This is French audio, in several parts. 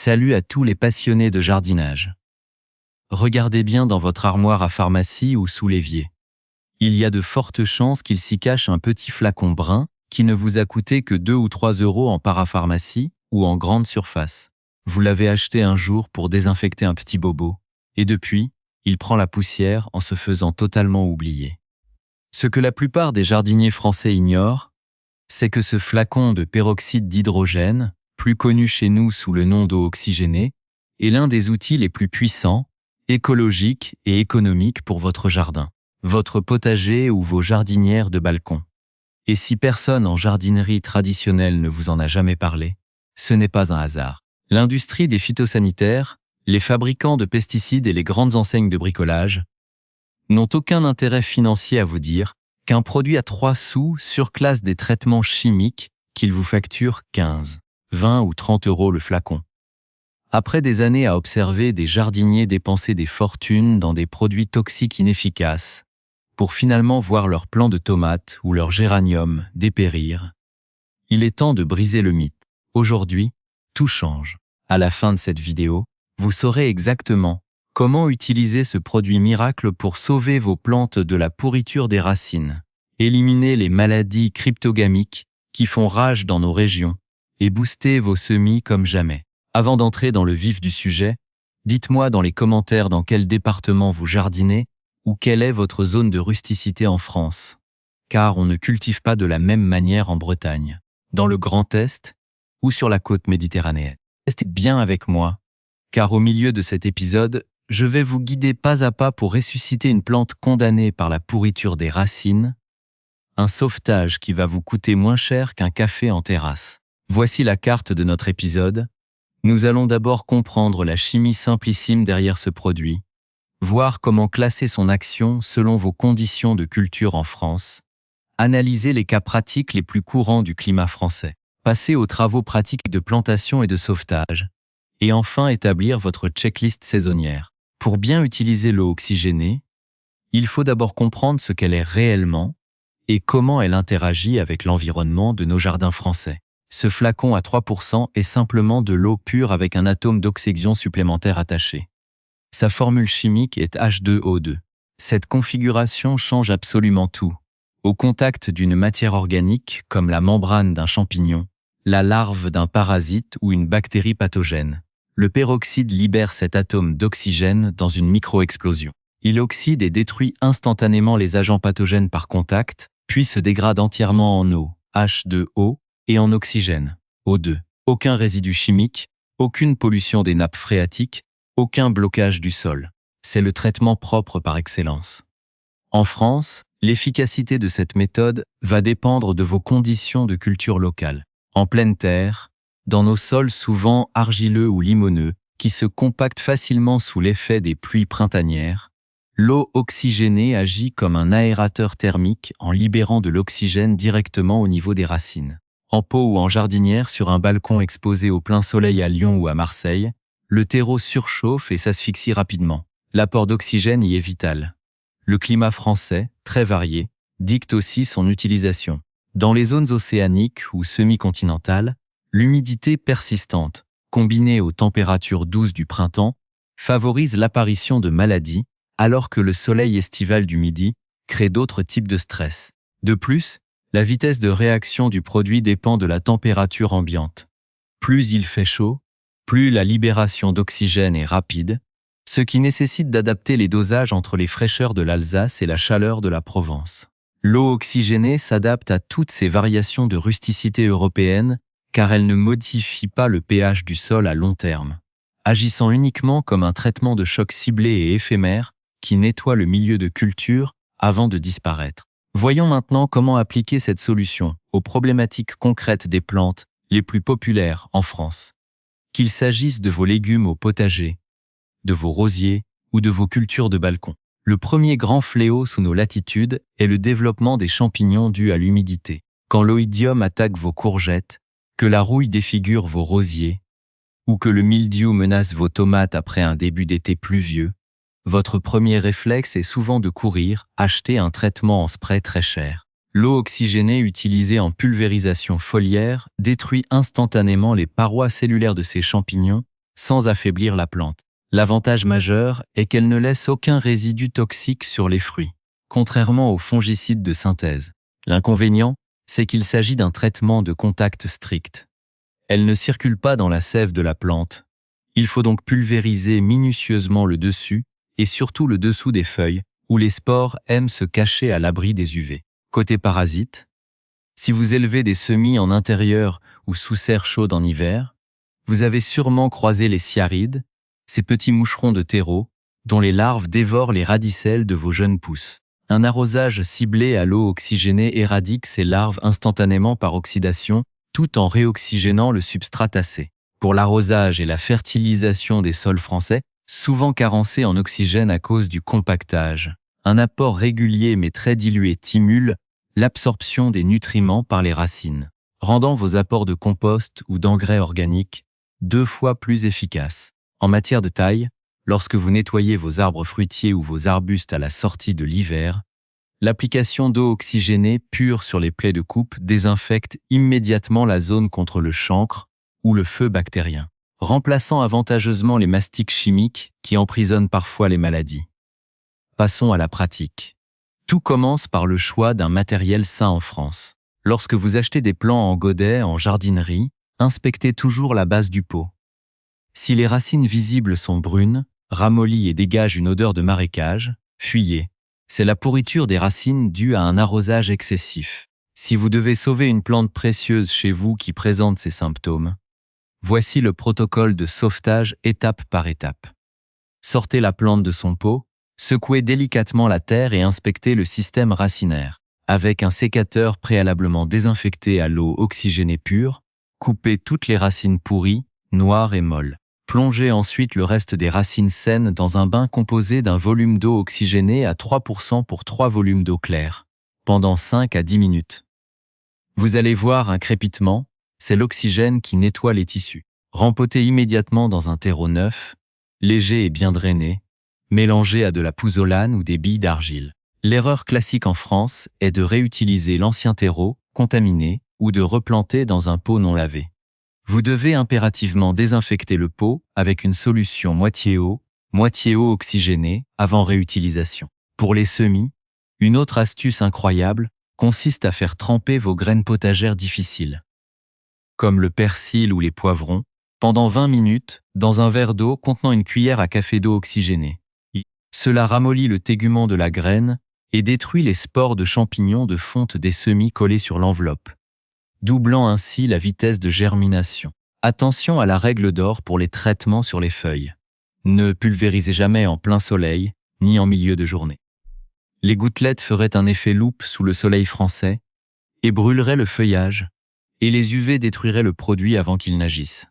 Salut à tous les passionnés de jardinage. Regardez bien dans votre armoire à pharmacie ou sous l'évier. Il y a de fortes chances qu'il s'y cache un petit flacon brun qui ne vous a coûté que 2 ou 3 euros en parapharmacie ou en grande surface. Vous l'avez acheté un jour pour désinfecter un petit bobo, et depuis, il prend la poussière en se faisant totalement oublier. Ce que la plupart des jardiniers français ignorent, c'est que ce flacon de peroxyde d'hydrogène, plus connu chez nous sous le nom d'eau oxygénée, est l'un des outils les plus puissants, écologiques et économiques pour votre jardin, votre potager ou vos jardinières de balcon. Et si personne en jardinerie traditionnelle ne vous en a jamais parlé, ce n'est pas un hasard. L'industrie des phytosanitaires, les fabricants de pesticides et les grandes enseignes de bricolage n'ont aucun intérêt financier à vous dire qu'un produit à 3 sous surclasse des traitements chimiques qu'ils vous facturent 15, 20 ou 30 euros le flacon. Après des années à observer des jardiniers dépenser des fortunes dans des produits toxiques inefficaces, pour finalement voir leurs plants de tomates ou leurs géraniums dépérir, il est temps de briser le mythe. Aujourd'hui, tout change. À la fin de cette vidéo, vous saurez exactement comment utiliser ce produit miracle pour sauver vos plantes de la pourriture des racines, éliminer les maladies cryptogamiques qui font rage dans nos régions et booster vos semis comme jamais. Avant d'entrer dans le vif du sujet, dites-moi dans les commentaires dans quel département vous jardinez ou quelle est votre zone de rusticité en France, car on ne cultive pas de la même manière en Bretagne, dans le Grand Est ou sur la côte méditerranéenne. Restez bien avec moi, car au milieu de cet épisode, je vais vous guider pas à pas pour ressusciter une plante condamnée par la pourriture des racines, un sauvetage qui va vous coûter moins cher qu'un café en terrasse. Voici la carte de notre épisode. Nous allons d'abord comprendre la chimie simplissime derrière ce produit, voir comment classer son action selon vos conditions de culture en France, analyser les cas pratiques les plus courants du climat français, passer aux travaux pratiques de plantation et de sauvetage, et enfin établir votre checklist saisonnière. Pour bien utiliser l'eau oxygénée, il faut d'abord comprendre ce qu'elle est réellement et comment elle interagit avec l'environnement de nos jardins français. Ce flacon à 3% est simplement de l'eau pure avec un atome d'oxygène supplémentaire attaché. Sa formule chimique est H2O2. Cette configuration change absolument tout. Au contact d'une matière organique comme la membrane d'un champignon, la larve d'un parasite ou une bactérie pathogène, le peroxyde libère cet atome d'oxygène dans une micro-explosion. Il oxyde et détruit instantanément les agents pathogènes par contact, puis se dégrade entièrement en eau, H2O, et en oxygène, O2. Aucun résidu chimique, aucune pollution des nappes phréatiques, aucun blocage du sol. C'est le traitement propre par excellence. En France, l'efficacité de cette méthode va dépendre de vos conditions de culture locale. En pleine terre, dans nos sols souvent argileux ou limoneux, qui se compactent facilement sous l'effet des pluies printanières, l'eau oxygénée agit comme un aérateur thermique en libérant de l'oxygène directement au niveau des racines. En pot ou en jardinière sur un balcon exposé au plein soleil à Lyon ou à Marseille, le terreau surchauffe et s'asphyxie rapidement. L'apport d'oxygène y est vital. Le climat français, très varié, dicte aussi son utilisation. Dans les zones océaniques ou semi-continentales, l'humidité persistante, combinée aux températures douces du printemps, favorise l'apparition de maladies, alors que le soleil estival du midi crée d'autres types de stress. De plus, la vitesse de réaction du produit dépend de la température ambiante. Plus il fait chaud, plus la libération d'oxygène est rapide, ce qui nécessite d'adapter les dosages entre les fraîcheurs de l'Alsace et la chaleur de la Provence. L'eau oxygénée s'adapte à toutes ces variations de rusticité européenne car elle ne modifie pas le pH du sol à long terme, agissant uniquement comme un traitement de choc ciblé et éphémère qui nettoie le milieu de culture avant de disparaître. Voyons maintenant comment appliquer cette solution aux problématiques concrètes des plantes les plus populaires en France. Qu'il s'agisse de vos légumes au potager, de vos rosiers ou de vos cultures de balcon. Le premier grand fléau sous nos latitudes est le développement des champignons dus à l'humidité. Quand l'oïdium attaque vos courgettes, que la rouille défigure vos rosiers, ou que le mildiou menace vos tomates après un début d'été pluvieux, votre premier réflexe est souvent de courir acheter un traitement en spray très cher. L'eau oxygénée utilisée en pulvérisation foliaire détruit instantanément les parois cellulaires de ces champignons sans affaiblir la plante. L'avantage majeur est qu'elle ne laisse aucun résidu toxique sur les fruits, contrairement aux fongicides de synthèse. L'inconvénient, c'est qu'il s'agit d'un traitement de contact strict. Elle ne circule pas dans la sève de la plante. Il faut donc pulvériser minutieusement le dessus et surtout le dessous des feuilles, où les spores aiment se cacher à l'abri des UV. Côté parasites, si vous élevez des semis en intérieur ou sous serre chaude en hiver, vous avez sûrement croisé les sciarides, ces petits moucherons de terreau dont les larves dévorent les radicelles de vos jeunes pousses. Un arrosage ciblé à l'eau oxygénée éradique ces larves instantanément par oxydation, tout en réoxygénant le substrat tassé. Pour l'arrosage et la fertilisation des sols français, souvent carencés en oxygène à cause du compactage, un apport régulier mais très dilué stimule l'absorption des nutriments par les racines, rendant vos apports de compost ou d'engrais organiques 2 fois plus efficaces. En matière de taille, lorsque vous nettoyez vos arbres fruitiers ou vos arbustes à la sortie de l'hiver, l'application d'eau oxygénée pure sur les plaies de coupe désinfecte immédiatement la zone contre le chancre ou le feu bactérien, remplaçant avantageusement les mastiques chimiques qui emprisonnent parfois les maladies. Passons à la pratique. Tout commence par le choix d'un matériel sain en France. Lorsque vous achetez des plants en godet, en jardinerie, inspectez toujours la base du pot. Si les racines visibles sont brunes, ramollies et dégagent une odeur de marécage, fuyez. C'est la pourriture des racines due à un arrosage excessif. Si vous devez sauver une plante précieuse chez vous qui présente ces symptômes, voici le protocole de sauvetage étape par étape. Sortez la plante de son pot, secouez délicatement la terre et inspectez le système racinaire. Avec un sécateur préalablement désinfecté à l'eau oxygénée pure, coupez toutes les racines pourries, noires et molles. Plongez ensuite le reste des racines saines dans un bain composé d'un volume d'eau oxygénée à 3% pour 3 volumes d'eau claire, pendant 5 à 10 minutes. Vous allez voir un crépitement, c'est l'oxygène qui nettoie les tissus. Rempotez immédiatement dans un terreau neuf, léger et bien drainé, mélangé à de la pouzzolane ou des billes d'argile. L'erreur classique en France est de réutiliser l'ancien terreau, contaminé, ou de replanter dans un pot non lavé. Vous devez impérativement désinfecter le pot avec une solution moitié eau oxygénée avant réutilisation. Pour les semis, une autre astuce incroyable consiste à faire tremper vos graines potagères difficiles, comme le persil ou les poivrons, pendant 20 minutes dans un verre d'eau contenant une cuillère à café d'eau oxygénée. Cela ramollit le tégument de la graine et détruit les spores de champignons de fonte des semis collés sur l'enveloppe, doublant ainsi la vitesse de germination. Attention à la règle d'or pour les traitements sur les feuilles. Ne pulvérisez jamais en plein soleil, ni en milieu de journée. Les gouttelettes feraient un effet loupe sous le soleil français et brûleraient le feuillage, et les UV détruiraient le produit avant qu'il n'agisse.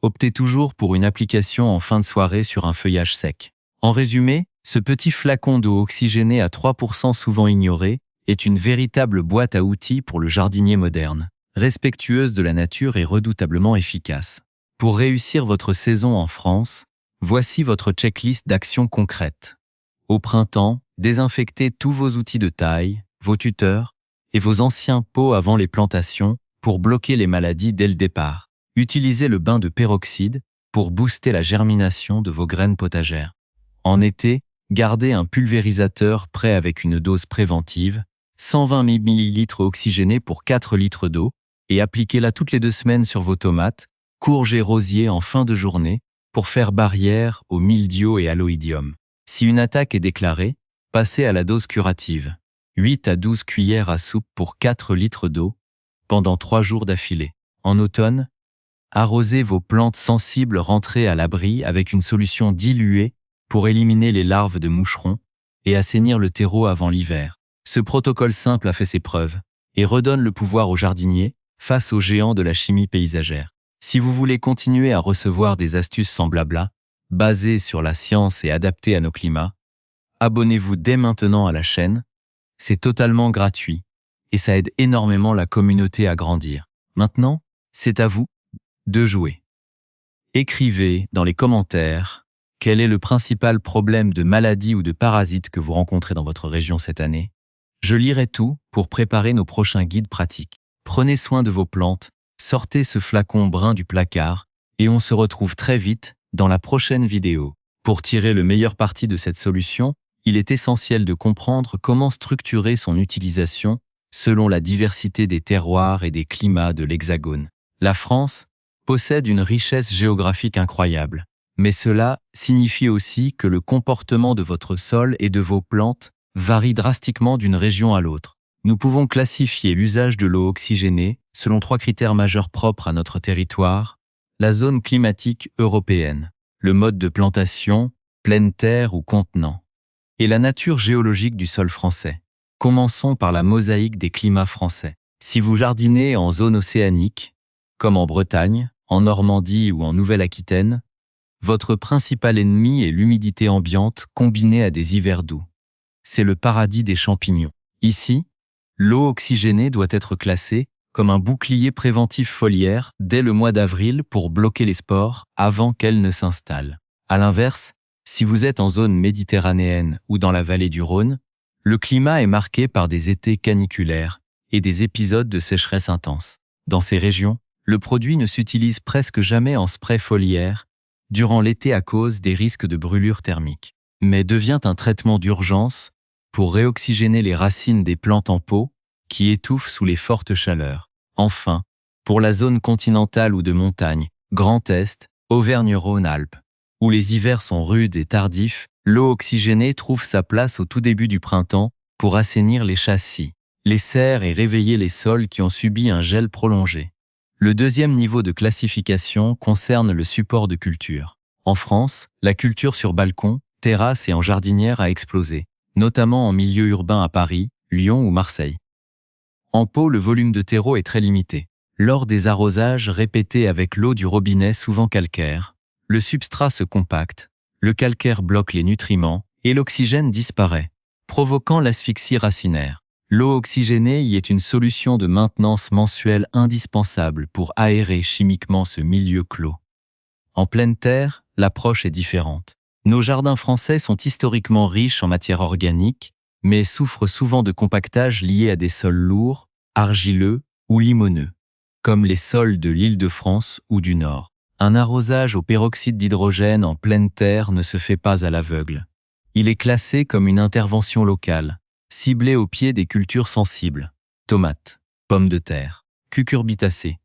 Optez toujours pour une application en fin de soirée sur un feuillage sec. En résumé, ce petit flacon d'eau oxygénée à 3% souvent ignoré est une véritable boîte à outils pour le jardinier moderne, respectueuse de la nature et redoutablement efficace. Pour réussir votre saison en France, voici votre checklist d'actions concrètes. Au printemps, désinfectez tous vos outils de taille, vos tuteurs et vos anciens pots avant les plantations pour bloquer les maladies dès le départ. Utilisez le bain de peroxyde pour booster la germination de vos graines potagères. En été, gardez un pulvérisateur prêt avec une dose préventive, 120 ml oxygénés pour 4 litres d'eau, et appliquez-la toutes les 2 semaines sur vos tomates, courges et rosiers en fin de journée pour faire barrière au mildiou et à l'oïdium. Si une attaque est déclarée, passez à la dose curative, 8 à 12 cuillères à soupe pour 4 litres d'eau, pendant 3 jours d'affilée. En automne, arrosez vos plantes sensibles rentrées à l'abri avec une solution diluée pour éliminer les larves de moucherons et assainir le terreau avant l'hiver. Ce protocole simple a fait ses preuves et redonne le pouvoir aux jardiniers face aux géants de la chimie paysagère. Si vous voulez continuer à recevoir des astuces sans blabla, basées sur la science et adaptées à nos climats, abonnez-vous dès maintenant à la chaîne. C'est totalement gratuit et ça aide énormément la communauté à grandir. Maintenant, c'est à vous de jouer. Écrivez dans les commentaires quel est le principal problème de maladie ou de parasite que vous rencontrez dans votre région cette année. Je lirai tout pour préparer nos prochains guides pratiques. Prenez soin de vos plantes, sortez ce flacon brun du placard Et on se retrouve très vite dans la prochaine vidéo. Pour tirer le meilleur parti de cette solution, il est essentiel de comprendre comment structurer son utilisation selon la diversité des terroirs et des climats de l'Hexagone. La France possède une richesse géographique incroyable, mais cela signifie aussi que le comportement de votre sol et de vos plantes varie drastiquement d'une région à l'autre. Nous pouvons classifier l'usage de l'eau oxygénée selon 3 critères majeurs propres à notre territoire: la zone climatique européenne, le mode de plantation, pleine terre ou contenant, et la nature géologique du sol français. Commençons par la mosaïque des climats français. Si vous jardinez en zone océanique, comme en Bretagne, en Normandie ou en Nouvelle-Aquitaine, votre principal ennemi est l'humidité ambiante combinée à des hivers doux. C'est le paradis des champignons. Ici, l'eau oxygénée doit être classée comme un bouclier préventif foliaire dès le mois d'avril pour bloquer les spores avant qu'elles ne s'installent. À l'inverse, si vous êtes en zone méditerranéenne ou dans la vallée du Rhône, le climat est marqué par des étés caniculaires et des épisodes de sécheresse intense. Dans ces régions, le produit ne s'utilise presque jamais en spray foliaire durant l'été à cause des risques de brûlure thermique, mais devient un traitement d'urgence pour réoxygéner les racines des plantes en pot qui étouffent sous les fortes chaleurs. Enfin, pour la zone continentale ou de montagne, Grand Est, Auvergne-Rhône-Alpes, où les hivers sont rudes et tardifs, l'eau oxygénée trouve sa place au tout début du printemps pour assainir les châssis, les serres et réveiller les sols qui ont subi un gel prolongé. Le deuxième niveau de classification concerne le support de culture. En France, la culture sur balcon, terrasse et en jardinière a explosé, notamment en milieu urbain à Paris, Lyon ou Marseille. En pot, le volume de terreau est très limité. Lors des arrosages répétés avec l'eau du robinet souvent calcaire, le substrat se compacte, le calcaire bloque les nutriments et l'oxygène disparaît, provoquant l'asphyxie racinaire. L'eau oxygénée y est une solution de maintenance mensuelle indispensable pour aérer chimiquement ce milieu clos. En pleine terre, l'approche est différente. Nos jardins français sont historiquement riches en matière organique, mais souffrent souvent de compactage lié à des sols lourds, argileux ou limoneux, comme les sols de l'Île-de-France ou du Nord. Un arrosage au peroxyde d'hydrogène en pleine terre ne se fait pas à l'aveugle. Il est classé comme une intervention locale, ciblée au pied des cultures sensibles, tomates, pommes de terre, cucurbitacées,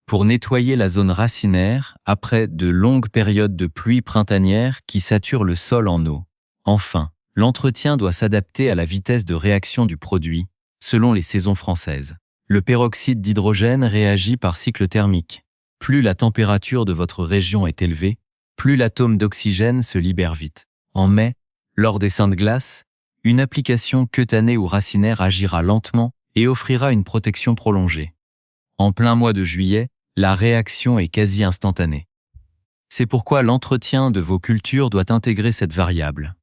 pour nettoyer la zone racinaire après de longues périodes de pluie printanière qui saturent le sol en eau. Enfin, l'entretien doit s'adapter à la vitesse de réaction du produit, selon les saisons françaises. Le peroxyde d'hydrogène réagit par cycle thermique. Plus la température de votre région est élevée, plus l'atome d'oxygène se libère vite. En mai, lors des saintes glaces, une application cutanée ou racinaire agira lentement et offrira une protection prolongée. En plein mois de juillet, la réaction est quasi instantanée. C'est pourquoi l'entretien de vos cultures doit intégrer cette variable.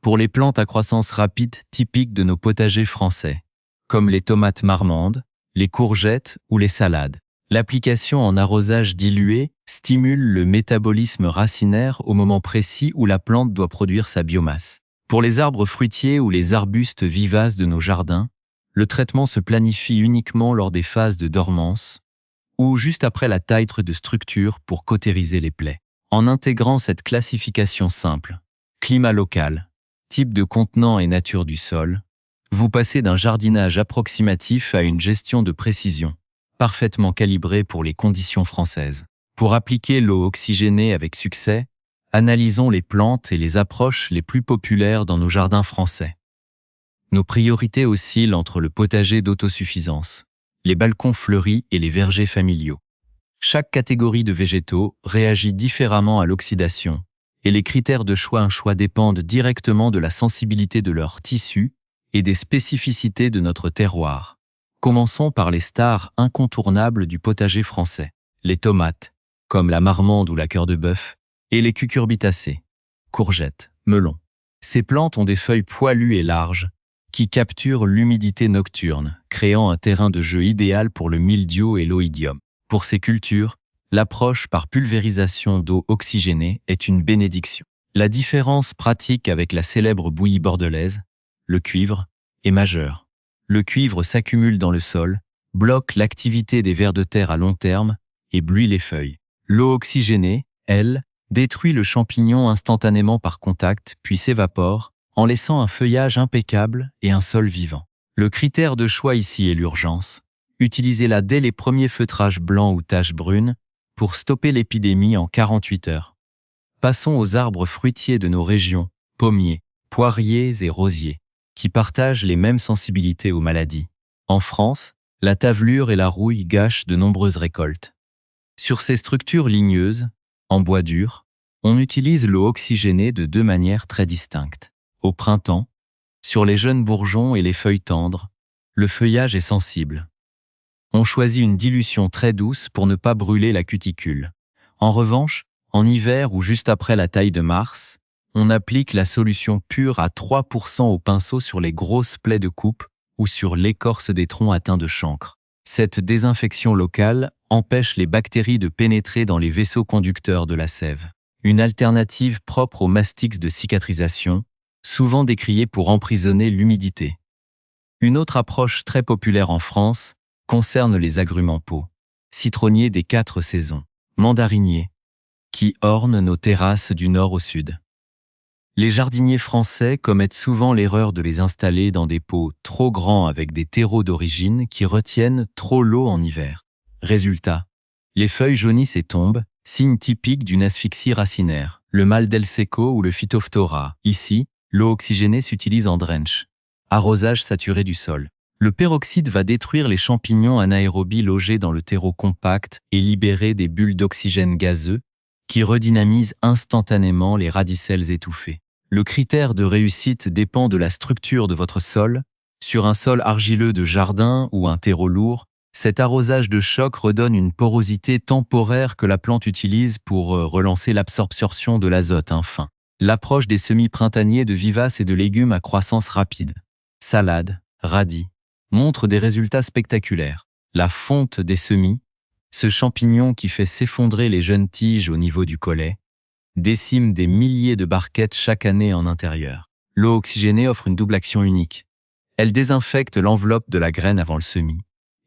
Pour les plantes à croissance rapide typiques de nos potagers français, comme les tomates marmandes, les courgettes ou les salades, l'application en arrosage dilué stimule le métabolisme racinaire au moment précis où la plante doit produire sa biomasse. Pour les arbres fruitiers ou les arbustes vivaces de nos jardins, le traitement se planifie uniquement lors des phases de dormance ou juste après la taille de structure pour cautériser les plaies. En intégrant cette classification simple, climat local, type de contenant et nature du sol, vous passez d'un jardinage approximatif à une gestion de précision, parfaitement calibrée pour les conditions françaises. Pour appliquer l'eau oxygénée avec succès, analysons les plantes et les approches les plus populaires dans nos jardins français. Nos priorités oscillent entre le potager d'autosuffisance, les balcons fleuris et les vergers familiaux. Chaque catégorie de végétaux réagit différemment à l'oxydation, et les critères de choix dépendent directement de la sensibilité de leur tissu et des spécificités de notre terroir. Commençons par les stars incontournables du potager français, les tomates, comme la marmande ou la cœur de bœuf, et les cucurbitacées, courgettes, melons. Ces plantes ont des feuilles poilues et larges, qui capturent l'humidité nocturne, créant un terrain de jeu idéal pour le mildiou et l'oïdium. Pour ces cultures, l'approche par pulvérisation d'eau oxygénée est une bénédiction. La différence pratique avec la célèbre bouillie bordelaise, le cuivre, est majeure. Le cuivre s'accumule dans le sol, bloque l'activité des vers de terre à long terme et bluit les feuilles. L'eau oxygénée, elle, détruit le champignon instantanément par contact, puis s'évapore, en laissant un feuillage impeccable et un sol vivant. Le critère de choix ici est l'urgence. Utilisez-la dès les premiers feutrages blancs ou taches brunes pour stopper l'épidémie en 48 heures. Passons aux arbres fruitiers de nos régions, pommiers, poiriers et rosiers, qui partagent les mêmes sensibilités aux maladies. En France, la tavelure et la rouille gâchent de nombreuses récoltes. Sur ces structures ligneuses, en bois dur, on utilise l'eau oxygénée de deux manières très distinctes. Au printemps, sur les jeunes bourgeons et les feuilles tendres, le feuillage est sensible. On choisit une dilution très douce pour ne pas brûler la cuticule. En revanche, en hiver ou juste après la taille de mars, on applique la solution pure à 3% au pinceau sur les grosses plaies de coupe ou sur l'écorce des troncs atteints de chancre. Cette désinfection locale empêche les bactéries de pénétrer dans les vaisseaux conducteurs de la sève. Une alternative propre aux mastiques de cicatrisation, souvent décriée pour emprisonner l'humidité. Une autre approche très populaire en France concerne les agrumes en pot, citronniers des 4 saisons, mandariniers, qui ornent nos terrasses du nord au sud. Les jardiniers français commettent souvent l'erreur de les installer dans des pots trop grands avec des terreaux d'origine qui retiennent trop l'eau en hiver. Résultat, les feuilles jaunissent et tombent, signe typique d'une asphyxie racinaire, le mal del seco ou le phytophthora. Ici, l'eau oxygénée s'utilise en drench, arrosage saturé du sol. Le peroxyde va détruire les champignons anaérobies logés dans le terreau compact et libérer des bulles d'oxygène gazeux qui redynamisent instantanément les radicelles étouffées. Le critère de réussite dépend de la structure de votre sol. Sur un sol argileux de jardin ou un terreau lourd, cet arrosage de choc redonne une porosité temporaire que la plante utilise pour relancer l'absorption de l'azote fin. L'approche des semis printaniers de vivaces et de légumes à croissance rapide, salades, radis, montre des résultats spectaculaires. La fonte des semis, ce champignon qui fait s'effondrer les jeunes tiges au niveau du collet, décime des milliers de barquettes chaque année en intérieur. L'eau oxygénée offre une double action unique. Elle désinfecte l'enveloppe de la graine avant le semis.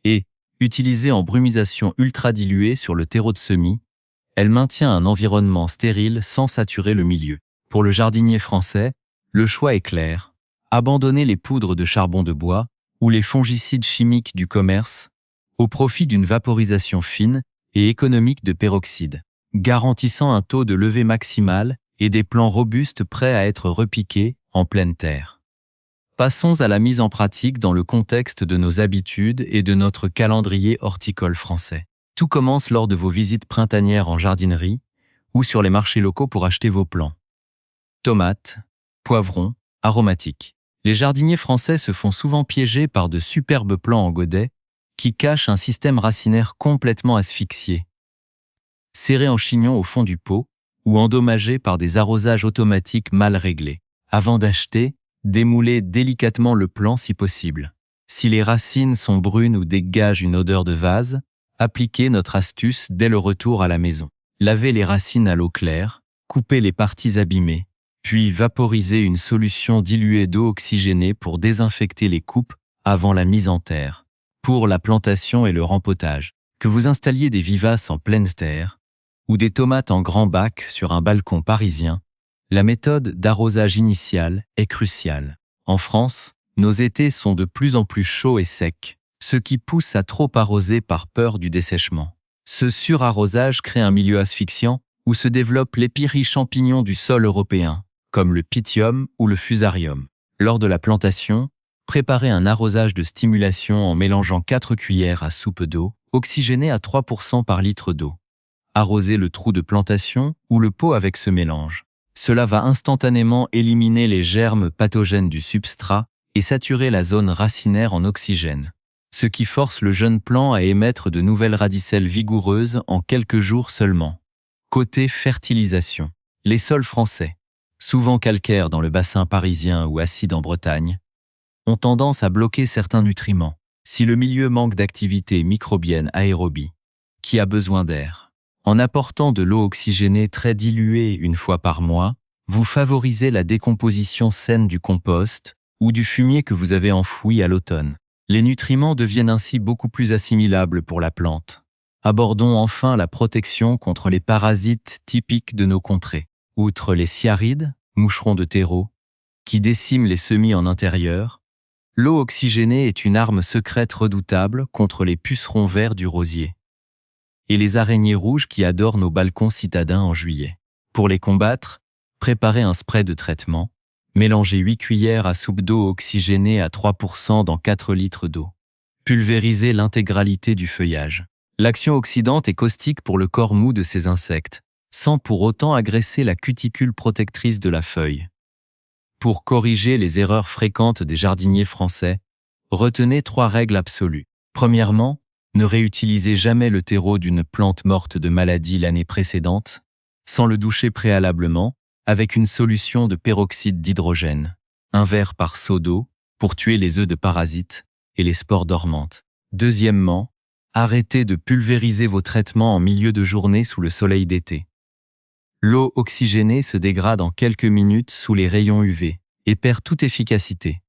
Et, utilisée en brumisation ultra diluée sur le terreau de semis, elle maintient un environnement stérile sans saturer le milieu. Pour le jardinier français, le choix est clair. Abandonner les poudres de charbon de bois ou les fongicides chimiques du commerce au profit d'une vaporisation fine et économique de peroxyde, garantissant un taux de levée maximal et des plants robustes prêts à être repiqués en pleine terre. Passons à la mise en pratique dans le contexte de nos habitudes et de notre calendrier horticole français. Tout commence lors de vos visites printanières en jardinerie ou sur les marchés locaux pour acheter vos plants. Tomates, poivrons, aromatiques. Les jardiniers français se font souvent piéger par de superbes plants en godet qui cachent un système racinaire complètement asphyxié, serré en chignon au fond du pot ou endommagé par des arrosages automatiques mal réglés. Avant d'acheter, démoulez délicatement le plant si possible. Si les racines sont brunes ou dégagent une odeur de vase, appliquez notre astuce dès le retour à la maison. Lavez les racines à l'eau claire, coupez les parties abîmées, puis vaporisez une solution diluée d'eau oxygénée pour désinfecter les coupes avant la mise en terre. Pour la plantation et le rempotage, que vous installiez des vivaces en pleine terre ou des tomates en grand bac sur un balcon parisien, la méthode d'arrosage initial est cruciale. En France, nos étés sont de plus en plus chauds et secs, ce qui pousse à trop arroser par peur du dessèchement. Ce surarrosage crée un milieu asphyxiant où se développent les pires champignons du sol européen, comme le pythium ou le fusarium. Lors de la plantation, préparez un arrosage de stimulation en mélangeant 4 cuillères à soupe d'eau, oxygénée à 3% par litre d'eau. Arrosez le trou de plantation ou le pot avec ce mélange. Cela va instantanément éliminer les germes pathogènes du substrat et saturer la zone racinaire en oxygène, ce qui force le jeune plant à émettre de nouvelles radicelles vigoureuses en quelques jours seulement. Côté fertilisation, les sols français, souvent calcaires dans le bassin parisien ou acides en Bretagne, ont tendance à bloquer certains nutriments. Si le milieu manque d'activité microbienne aérobie, qui a besoin d'air, en apportant de l'eau oxygénée très diluée une fois par mois, vous favorisez la décomposition saine du compost ou du fumier que vous avez enfoui à l'automne. Les nutriments deviennent ainsi beaucoup plus assimilables pour la plante. Abordons enfin la protection contre les parasites typiques de nos contrées. Outre les sciarides, moucherons de terreau, qui déciment les semis en intérieur, l'eau oxygénée est une arme secrète redoutable contre les pucerons verts du rosier et les araignées rouges qui adorent nos balcons citadins en juillet. Pour les combattre, préparez un spray de traitement. Mélangez 8 cuillères à soupe d'eau oxygénée à 3% dans 4 litres d'eau. Pulvérisez l'intégralité du feuillage. L'action oxydante est caustique pour le corps mou de ces insectes, sans pour autant agresser la cuticule protectrice de la feuille. Pour corriger les erreurs fréquentes des jardiniers français, retenez 3 règles absolues. Premièrement, ne réutilisez jamais le terreau d'une plante morte de maladie l'année précédente, sans le doucher préalablement, avec une solution de peroxyde d'hydrogène, 1 verre par seau d'eau, pour tuer les œufs de parasites et les spores dormantes. Deuxièmement, arrêtez de pulvériser vos traitements en milieu de journée sous le soleil d'été. L'eau oxygénée se dégrade en quelques minutes sous les rayons UV et perd toute efficacité,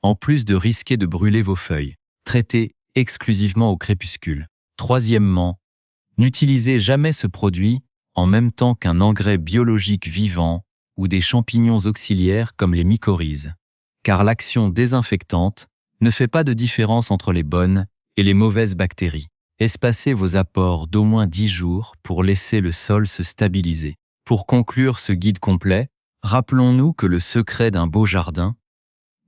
en plus de risquer de brûler vos feuilles. Traitez exclusivement au crépuscule. Troisièmement, n'utilisez jamais ce produit en même temps qu'un engrais biologique vivant ou des champignons auxiliaires comme les mycorhizes, car l'action désinfectante ne fait pas de différence entre les bonnes et les mauvaises bactéries. Espacez vos apports d'au moins 10 jours pour laisser le sol se stabiliser. Pour conclure ce guide complet, rappelons-nous que le secret d'un beau jardin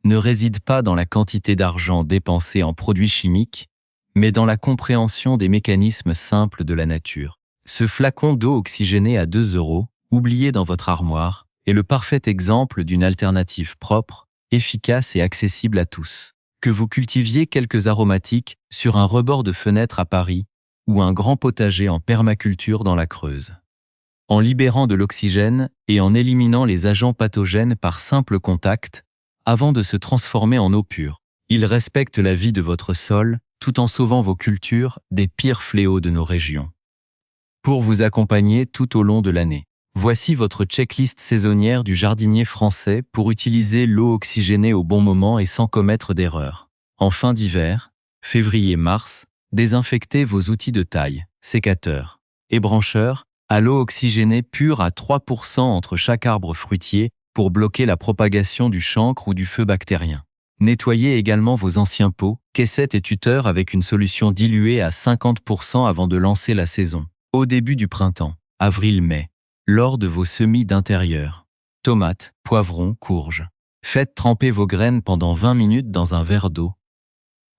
ne réside pas dans la quantité d'argent dépensé en produits chimiques, mais dans la compréhension des mécanismes simples de la nature. Ce flacon d'eau oxygénée à 2 €, oublié dans votre armoire, est le parfait exemple d'une alternative propre, efficace et accessible à tous. Que vous cultiviez quelques aromatiques sur un rebord de fenêtre à Paris ou un grand potager en permaculture dans la Creuse. En libérant de l'oxygène et en éliminant les agents pathogènes par simple contact, avant de se transformer en eau pure, il respecte la vie de votre sol tout en sauvant vos cultures des pires fléaux de nos régions. Pour vous accompagner tout au long de l'année, voici votre checklist saisonnière du jardinier français pour utiliser l'eau oxygénée au bon moment et sans commettre d'erreurs. En fin d'hiver, février-mars, désinfectez vos outils de taille, sécateurs et brancheurs à l'eau oxygénée pure à 3% entre chaque arbre fruitier pour bloquer la propagation du chancre ou du feu bactérien. Nettoyez également vos anciens pots, caissettes et tuteurs avec une solution diluée à 50% avant de lancer la saison. Au début du printemps, avril-mai, lors de vos semis d'intérieur, tomates, poivrons, courges. Faites tremper vos graines pendant 20 minutes dans un verre d'eau,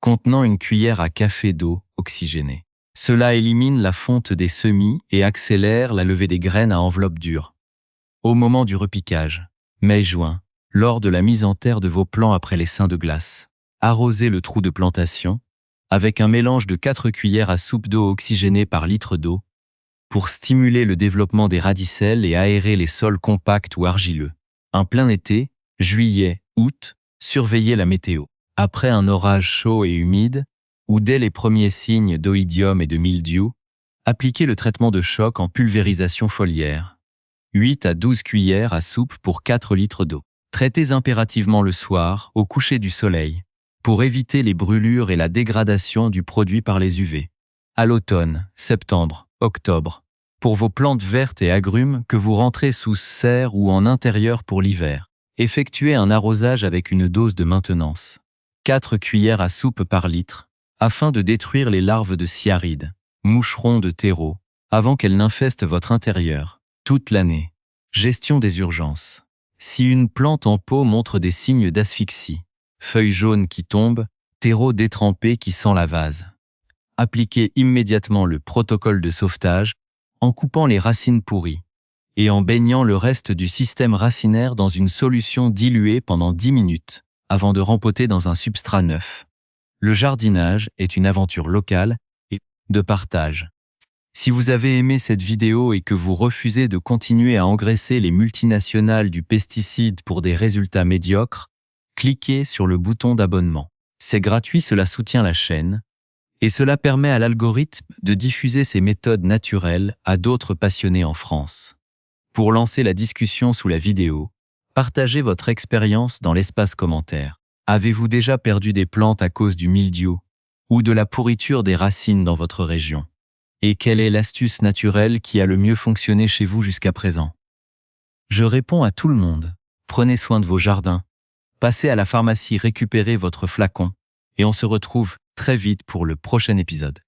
contenant une cuillère à café d'eau oxygénée. Cela élimine la fonte des semis et accélère la levée des graines à enveloppe dure. Au moment du repiquage, mai-juin, lors de la mise en terre de vos plants après les seins de glace, arrosez le trou de plantation avec un mélange de 4 cuillères à soupe d'eau oxygénée par litre d'eau pour stimuler le développement des radicelles et aérer les sols compacts ou argileux. En plein été, juillet, août, surveillez la météo. Après un orage chaud et humide, ou dès les premiers signes d'oïdium et de mildiou, appliquez le traitement de choc en pulvérisation foliaire. 8 à 12 cuillères à soupe pour 4 litres d'eau. Traitez impérativement le soir, au coucher du soleil, pour éviter les brûlures et la dégradation du produit par les UV. À l'automne, septembre, octobre, pour vos plantes vertes et agrumes que vous rentrez sous serre ou en intérieur pour l'hiver, effectuez un arrosage avec une dose de maintenance. 4 cuillères à soupe par litre, afin de détruire les larves de sciarides, moucherons de terreau, avant qu'elles n'infestent votre intérieur. Toute l'année. Gestion des urgences. Si une plante en pot montre des signes d'asphyxie, feuilles jaunes qui tombent, terreau détrempé qui sent la vase, appliquez immédiatement le protocole de sauvetage en coupant les racines pourries et en baignant le reste du système racinaire dans une solution diluée pendant 10 minutes avant de rempoter dans un substrat neuf. Le jardinage est une aventure locale et de partage. Si vous avez aimé cette vidéo et que vous refusez de continuer à engraisser les multinationales du pesticide pour des résultats médiocres, cliquez sur le bouton d'abonnement. C'est gratuit, cela soutient la chaîne et cela permet à l'algorithme de diffuser ces méthodes naturelles à d'autres passionnés en France. Pour lancer la discussion sous la vidéo, partagez votre expérience dans l'espace commentaire. Avez-vous déjà perdu des plantes à cause du mildiou ou de la pourriture des racines dans votre région? Et quelle est l'astuce naturelle qui a le mieux fonctionné chez vous jusqu'à présent? Je réponds à tout le monde. Prenez soin de vos jardins. Passez à la pharmacie récupérer votre flacon. Et on se retrouve très vite pour le prochain épisode.